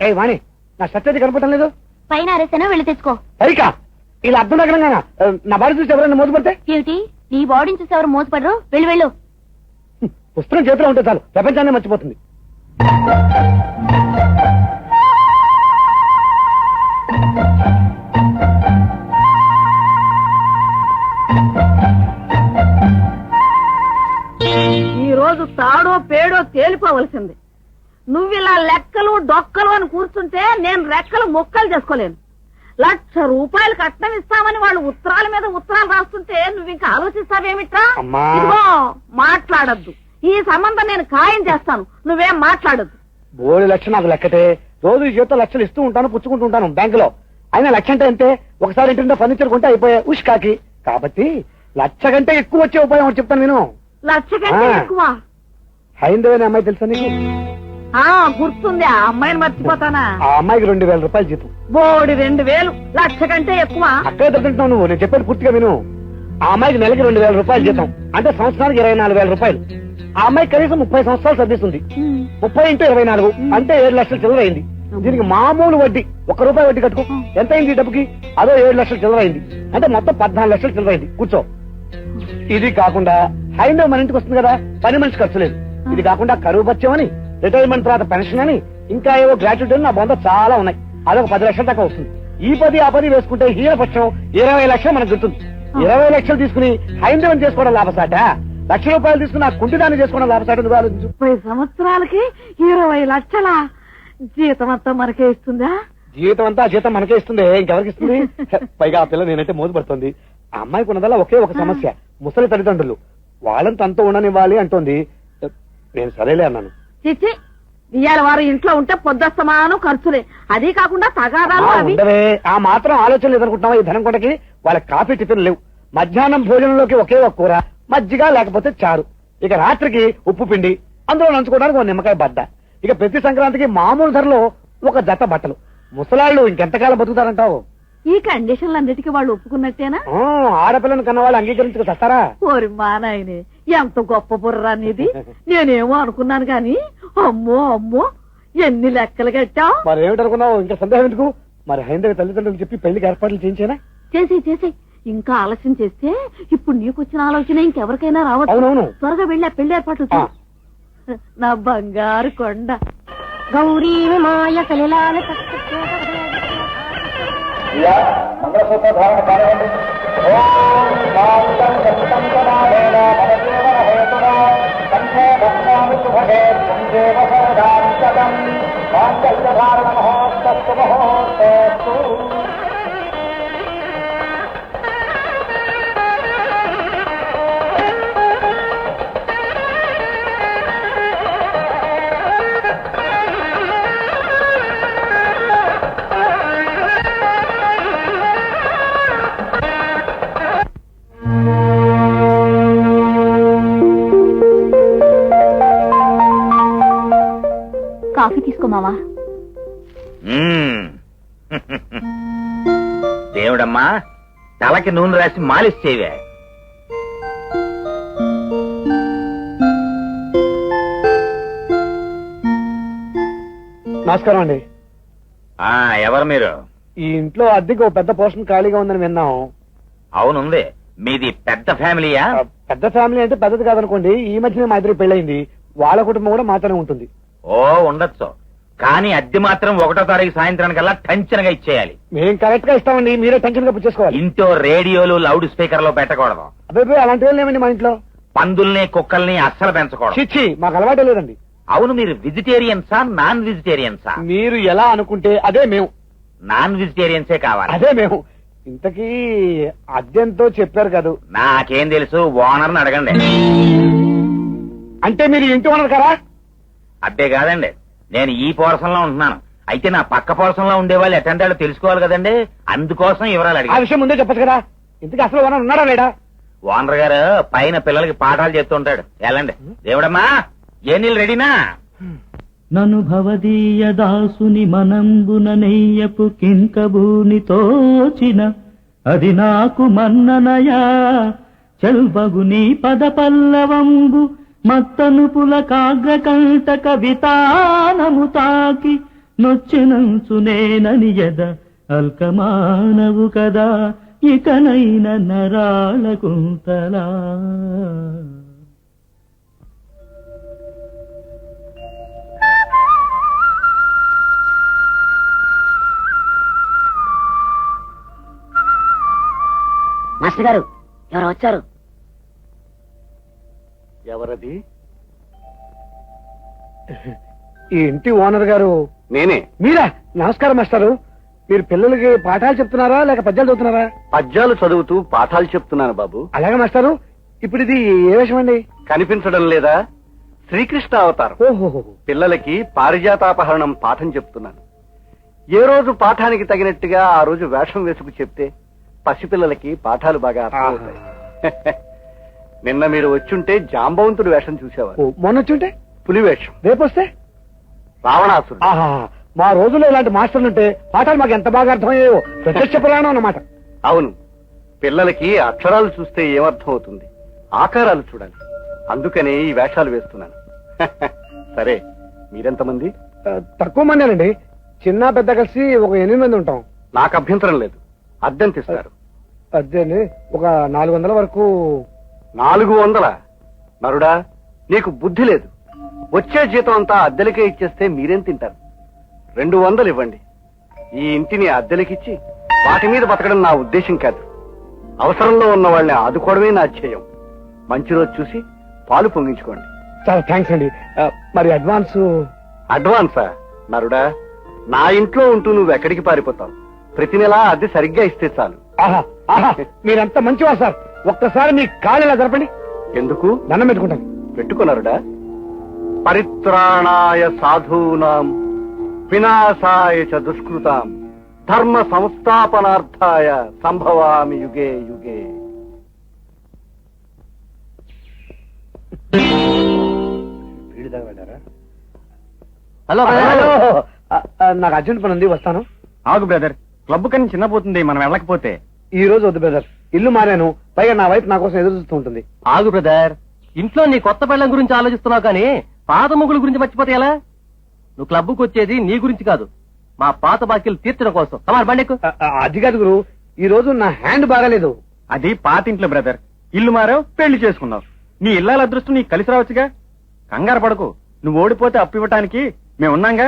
ఏ వాణి, నా షర్ట్ అది కనపడటం లేదు. పైన అరేసానో వెళ్ళి తెచ్చుకో. పైకా ఇలా అర్థం దగ్గరంగా నా బాడీ చూసి ఎవరైనా మోసపడితే? ఏమిటి నీ బాడీని చూసి ఎవరు మోసపడరు? వెళ్ళు వెళ్ళు. పుస్తకం చేతిలో ఉంటే చాలు, ప్రపంచాన్ని మర్చిపోతుంది. ఈ రోజు తాడో పేడో తేలిపోవలసింది. నువ్విలా లెక్కలు డొక్కలు అని కూర్చుంటే నేను రెక్కలు మొక్కలు చేసుకోలేను. 1,00,000 రూపాయలు కట్నం ఇస్తామని వాళ్ళు ఉత్తరాల మీద ఉత్తరాలు రాస్తుంటే నువ్వు ఇంకా ఆలోచిస్తావేమిట్రా? ఇదిగో మాట్లాడద్దు. ఈ సంబంధం నేను ఖాయం చేస్తాను, నువ్వేం మాట్లాడద్దు. బోడి లక్ష నాకు లెక్కటే. రోజు జీవితం లక్షలు ఇస్తూ ఉంటాను, పుచ్చుకుంటూ ఉంటాను బ్యాంకులో. అయినా లక్ష అంటే అంతే. ఒకసారి ఇంటి ఫర్నిచర్ కొంటే అయిపోయా ఉష్కాకి. కాబట్టి 1,00,000 కంటే ఎక్కువ వచ్చే ఉపాయం ఒకటి చెప్తాను నేను. 1,00,000 కంటే ఎక్కువ? హైందవని అమ్మాయి తెలుసా నీకు? గుర్తుంది. ఆ అమ్మాయిని మర్చిపోతానా? ఆ అమ్మాయికి 2,000 రూపాయలు జీతం. బోడి 2,000 1,00,000 కంటే ఎక్కువ? అక్కడే దొరుకుతున్నావు నువ్వు. నేను చెప్పేది పూర్తిగా విను. ఆ అమ్మాయికి నెలకి 2,000 రూపాయలు జీతం, అంటే సంవత్సరానికి 24,000 రూపాయలు. ఆ అమ్మాయి కనీసం 30 సంవత్సరాలు చదివిస్తుంది. 30 × 24 అంటే 7 లక్షల చిల్లర అయింది. దీనికి మామూలు వడ్డీ 1 రూపాయి వడ్డీ కట్టుకో. ఎంత అయింది ఈ డబ్బుకి? అదో 7 లక్షల చిల్లర అయింది. అంటే మొత్తం 14 లక్షల చిల్లర అయింది. కూర్చో. ఇది కాకుండా హైందవ్ మన ఇంటికి వస్తుంది కదా, పని మనిషి ఖర్చు లేదు. ఇది కాకుండా కరువు బత్యం అని, రిటైర్మెంట్ తర్వాత పెన్షన్ అని, ఇంకా ఏవో గ్రాట్యుటీ అని నా బొంద చాలా ఉన్నాయి. అదొక 10 లక్షల దాకా వస్తుంది. ఈ 10 ఆ 10 వేసుకుంటే హీనపక్షం 20 లక్షలు మనకు గుర్తుంది. 20 లక్షలు తీసుకుని హైందవం చేసుకోవడం లాభసాట, 1,00,000 రూపాయలు తీసుకుని ఆ కుంటిదాన్ని చేసుకోవడం లాభసాట. 30 సంవత్సరాలకి 20 లక్షల జీతం అంతా మనకే ఇస్తుందా? జీతం అంతా జీతం మనకే ఇస్తుంది, ఇంకెవరికి ఇస్తుంది? పైగా ఆ పిల్ల నేనంటే మోసపడుతుంది. ఆ అమ్మాయికి ఉన్నదల్లా ఒకే ఒక సమస్య, ముసలి తల్లిదండ్రులు. వాళ్ళంతా అంతా ఉండనివ్వాలి అంటోంది. నేను సరేలే అన్నాను. చిచ్చి, ఇవాళ వారు ఇంట్లో ఉంటే పొద్దుస్తమానం ఖర్చులే. అదీ కాకుండా తగాదాలు అవి. ఆ మాత్రం ఆలోచన లేదనుకుంటున్నావా? ఈ ధనం కొట్టకి వాళ్ళకి కాఫీ టిఫిన్ లేవు. మధ్యాహ్నం భోజనంలోకి ఒకే ఒక కూర, మజ్జిగ లేకపోతే చారు. ఇక రాత్రికి ఉప్పు పిండి, అందులో నంచుకోవడానికి ఒక నిమ్మకాయ బద్ద. ఇక ప్రతి సంక్రాంతికి మామూలు ధరలో ఒక జత బట్టలు. ముసలాళ్ళు ఇంకెంతకాలం బతుకుతారంటావు? ఈ కండిషన్లన్నిటికీ వాళ్ళు ఒప్పుకున్నట్టేనా? ఆడపిల్లని కన్న వాళ్ళు అంగీకరించుకు చస్తారా? ఓరి మా నాయనే, ఎంత గొప్ప బుర్ర అనేది. నేనేమో అనుకున్నాను గాని అమ్మో అమ్మో ఎన్ని లెక్కలు కట్టావు. మరి ఏమిటనుకున్నావు? ఇంకా సందేహం ఎందుకు? మరి హైందవి తల్లిదండ్రులు చెప్పి పెళ్లికి ఏర్పాట్లు చేయించేనా? చేసి ఇంకా ఆలస్యం చేస్తే ఇప్పుడు నీకొచ్చిన ఆలోచన ఇంకెవరికైనా రావచ్చు. అవునవును, త్వరగా వెళ్ళి ఆ పెళ్లి ఏర్పాట్లు నా బంగారు కొండ. గౌరీ మాయ కలిలాల మంగళసూత్ర ధారణ కానివ్వండి. కాఫీ తీసుకో మావా. దేవుడమ్మా, తలకి నూనె రాసి మాలిష్ చేయవే. నమస్కారం అండి. ఎవరు మీరు? ఈ ఇంట్లో అద్దెకి ఒక పెద్ద పోర్షన్ ఖాళీగా ఉందని విన్నాం. అవునుంది. మీది పెద్ద ఫ్యామిలీయా? పెద్ద ఫ్యామిలీ అంటే పెద్దది కాదనుకోండి. ఈ మధ్యనే మా ఇద్దరు పెళ్ళయింది. వాళ్ళ కుటుంబం కూడా మాత్రమే ఉంటుంది. ఓ ఉండొచ్చు, కానీ అద్దె మాత్రం 1వ తారీఖు సాయంత్రానికల్లా టెన్షన్ గా ఇచ్చేయాలి. మేము కరెక్ట్ గా ఇస్తామండి, మీరే టెన్షన్ గా పుచ్చేసుకోవాలి. ఇంట్లో రేడియోలు లౌడ్ స్పీకర్ లో పెట్టకూడదు. అబ్బాయి అలాంటివి లేవండి మా ఇంట్లో. పందుల్ని కుక్కల్ని అస్సలు పెంచకూడదు. చిచ్చి, మాకు అలవాటే లేదండి. అవును, మీరు వెజిటేరియన్సా నాన్ వెజిటేరియన్సా? మీరు ఎలా అనుకుంటే అదే మేము. నాన్ వెజిటేరియన్సే కావాలి. అదే మేము. ఇంతకీ అద్దెంతో చెప్పారు కదా? నాకేం తెలుసు, ఓనర్ని అడగండి. అంటే మీరు ఇంటి ఓనర్ కదా? అబ్బే కాదండి, నేను ఈ పోర్షన్ లో ఉంటున్నాను. అయితే నా పక్క పోర్షన్ లో ఉండేవాళ్ళు ఎటంటాడో తెలుసుకోవాలి కదండి, అందుకోసం వివరాలు ఆ అడిగా. విషయం ముందే చెప్పచ్చు కదా. ఇంతకీ అసలు ఓనర్ ఉన్నాడా లేడా? ఓనర్ గారు పైన పిల్లలకి పాఠాలు చెప్తుంటాడు. వెళ్ళండి. దేవుడమ్మా, ఏ నీళ్ళు రెడీనా? నను భవదీయ దాసుని మనంబున నెయ్యపు కింకబూని తోచిన అది నాకు మన్ననయా చెల్బగు నీ పద పల్లవంబు మత్తను పుల కాగ్రకంట కవితానము తాకి నొచ్చినంచు నేనని ఎద అల్కమానవు కదా ఇకనైన నరాల కుంతలా. మాస్టర్ గారు ఎవరు వచ్చారు? ఎవరది? ఈ ఇంటి ఓనర్ గారు నేనే. మీరా? నమస్కారం మాస్టారు. మీరు పిల్లలకి పాఠాలు చెప్తున్నారా లేక పద్యాలు చదువుతున్నారా? పద్యాలు చదువుతూ పాఠాలు చెప్తున్నాను బాబు. అలాగే మాస్టారు. ఇప్పుడు ఇది ఏ విషయం అండి? కనిపించడం లేదా? శ్రీకృష్ణ అవతారం. ఓహో. పిల్లలకి పారిజాతాపహరణం పాఠం చెప్తున్నాను. ఏ రోజు పాఠానికి తగినట్టుగా ఆ రోజు వేషం వేసుకు చెప్తే పసిపిల్లలకి పాఠాలు బాగా అర్థమవుతాయి. నిన్న మీరు వచ్చుంటే జాంబవంతుడు వేషం చూసేవారు. మొన్న వచ్చుంటే పులి వేషం. రేపు వస్తే రావణాసురుడు. ఆహా, మా రోజుల్లో ఇలాంటి మాస్టర్లు ఉంటే పాఠాలు మాకు ఎంత బాగా అర్థమయ్యాయో. ప్రత్యక్ష పురాణం అన్నమాట. అవును, పిల్లలకి అక్షరాలు చూస్తే ఏమర్థం అవుతుంది, ఆకారాలు చూడాలి. అందుకనే ఈ వేషాలు వేస్తున్నాను. సరే, మీరెంతమంది? తక్కువ మందేనండి. చిన్న పెద్ద కలిసి ఒక 8 మంది ఉంటాం. నాకు అభ్యంతరం లేదు. అద్దెంతిస్తారు? అదేండి, ఒక 400 వరకు. 400? నరుడా, నీకు బుద్ధి లేదు. వచ్చే జీతం అంతా అద్దెలకే ఇచ్చేస్తే మీరేం తింటారు? 200 ఇవ్వండి. ఈ ఇంటిని అద్దెలకిచ్చి వాటి మీద బతకడం నా ఉద్దేశం కాదు. అవసరంలో ఉన్న వాళ్ళని ఆదుకోవడమే నా ధ్యేయం. మంచి రోజు చూసి పాలు పొంగించుకోండి. చాలా థ్యాంక్స్ అండి. మరి అడ్వాన్స్? అడ్వాన్సా? నరుడా, నా ఇంట్లో ఉంటూ నువ్వు ఎక్కడికి పారిపోతావు? ప్రతి నెలా అద్దె సరిగ్గా ఇస్తే చాలు. ఆహా ఆహా, మీరంత మంచివా సార్. ఒక్కసారి మీ కాళ్ళు ఇలా జరపండి. ఎందుకు? దండం పెట్టుకుంటాను. పెట్టుకున్నారుడా. పరిత్రాణాయ సాధూనాం వినాశాయ చ దుష్కృతాం ధర్మ సంస్థాపనార్థాయ సంభవామి యుగే యుగే. హలో, నాకు అర్జెంట్ పని ఉంది, వస్తాను. ఆగు బ్రదర్, క్లబ్ కని చిన్నపోతుంది మనం వెళ్ళకపోతే. ఈ రోజు వద్దు బ్రదర్, ఇల్లు మారాను. పైగా నా వైఫ్ నా కోసం ఎదురు చూస్తూ ఉంటుంది. ఆగు బ్రదర్, ఇంట్లో నీ కొత్త పెళ్ళం గురించి ఆలోచిస్తున్నావు కానీ పాత ముగ్గుల గురించి మర్చిపోతే ఎలా? నువ్వు క్లబ్కు వచ్చేది నీ గురించి కాదు, మా పాత బాకీలు తీర్చడం కోసం. కమార్ బండెక్కు. అది కాదు గురు, ఈ రోజు నా హ్యాండ్ బాగాలేదు. అది పాతింట్లో బ్రదర్. ఇల్లు మారావు, పెళ్లి చేసుకున్నావు. నీ ఇల్లాల అదృష్టం నీకు కలిసి రావచ్చుగా. కంగారు పడకు, నువ్వు ఓడిపోతే అప్పు ఇవ్వటానికి మేమున్నాంగా.